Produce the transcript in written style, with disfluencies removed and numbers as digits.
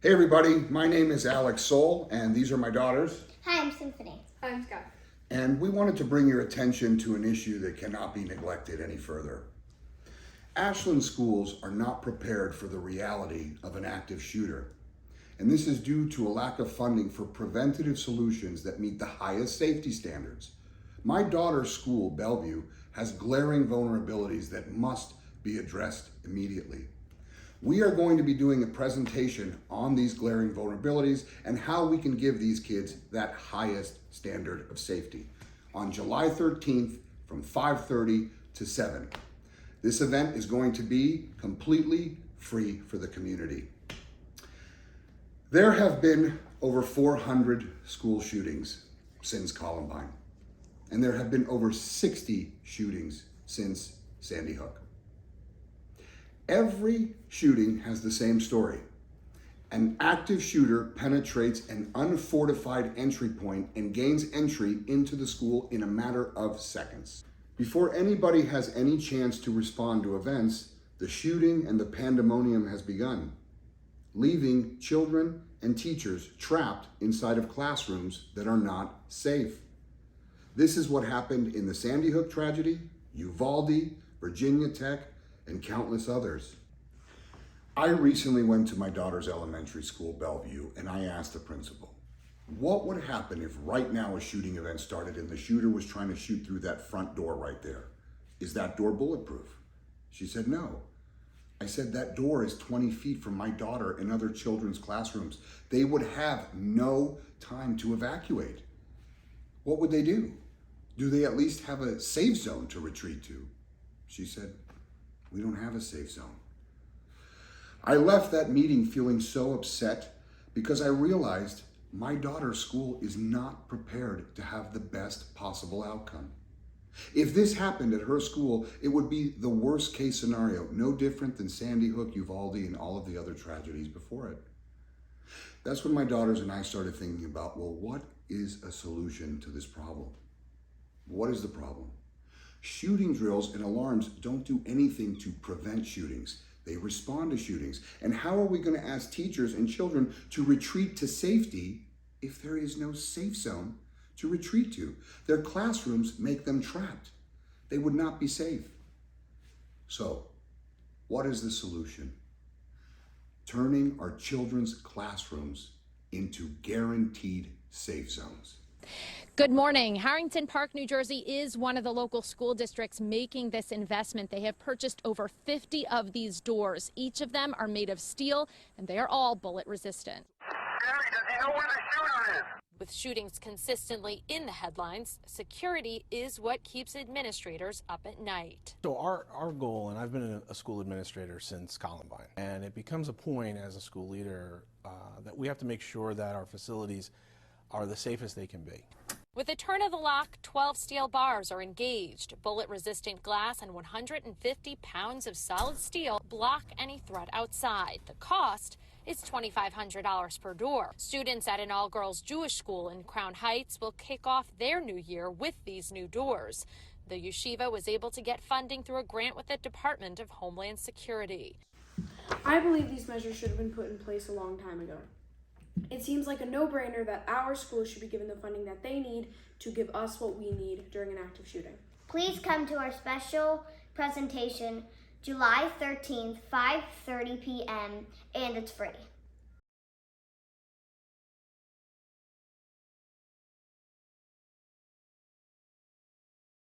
Hey everybody, my name is Alex Soul, and these are my daughters. Hi, I'm Symphony. Hi, I'm Scott. And we wanted to bring your attention to an issue that cannot be neglected any further. Ashland schools are not prepared for the reality of an active shooter. And this is due to a lack of funding for preventative solutions that meet the highest safety standards. My daughter's school, Bellevue, has glaring vulnerabilities that must be addressed immediately. We are going to be doing a presentation on these glaring vulnerabilities and how we can give these kids that highest standard of safety on July 13th from 5:30 to 7. This event is going to be completely free for the community. There have been over 400 school shootings since Columbine, and there have been over 60 shootings since Sandy Hook. Every shooting has the same story. An active shooter penetrates an unfortified entry point and gains entry into the school in a matter of seconds. Before anybody has any chance to respond to events, the shooting and the pandemonium has begun, leaving children and teachers trapped inside of classrooms that are not safe. This is what happened in the Sandy Hook tragedy, Uvalde, Virginia Tech, and countless others. I recently went to my daughter's elementary school, Bellevue, and I asked the principal, what would happen if right now a shooting event started and the shooter was trying to shoot through that front door right there? Is that door bulletproof? She said, no. I said, that door is 20 feet from my daughter and other children's classrooms. They would have no time to evacuate. What would they do? Do they at least have a safe zone to retreat to? She said, we don't have a safe zone. I left that meeting feeling so upset because I realized my daughter's school is not prepared to have the best possible outcome. If this happened at her school, it would be the worst case scenario, no different than Sandy Hook, Uvalde, and all of the other tragedies before it. That's when my daughters and I started thinking about, well, what is a solution to this problem? What is the problem? Shooting drills and alarms don't do anything to prevent shootings. They respond to shootings. And how are we going to ask teachers and children to retreat to safety if there is no safe zone to retreat to? Their classrooms make them trapped. They would not be safe. So, what is the solution? Turning our children's classrooms into guaranteed safe zones. Good morning. Harrington Park, New Jersey is one of the local school districts making this investment. They have purchased over 50 of these doors. Each of them are made of steel and they are all bullet resistant. Gary, does he know where the shooter is? With shootings consistently in the headlines, security is what keeps administrators up at night. So our goal, and I've been a school administrator since Columbine, and it becomes a point as a school leader that we have to make sure that our facilities are the safest they can be. With the turn of the lock, 12 steel bars are engaged. Bullet-resistant glass and 150 pounds of solid steel block any threat outside. The cost is $2,500 per door. Students at an all-girls Jewish school in Crown Heights will kick off their new year with these new doors. The yeshiva was able to get funding through a grant with the Department of Homeland Security. I believe these measures should have been put in place a long time ago. It seems like a no-brainer that our schools should be given the funding that they need to give us what we need during an active shooting. Please come to our special presentation July 13th, 5:30 p.m., and it's free.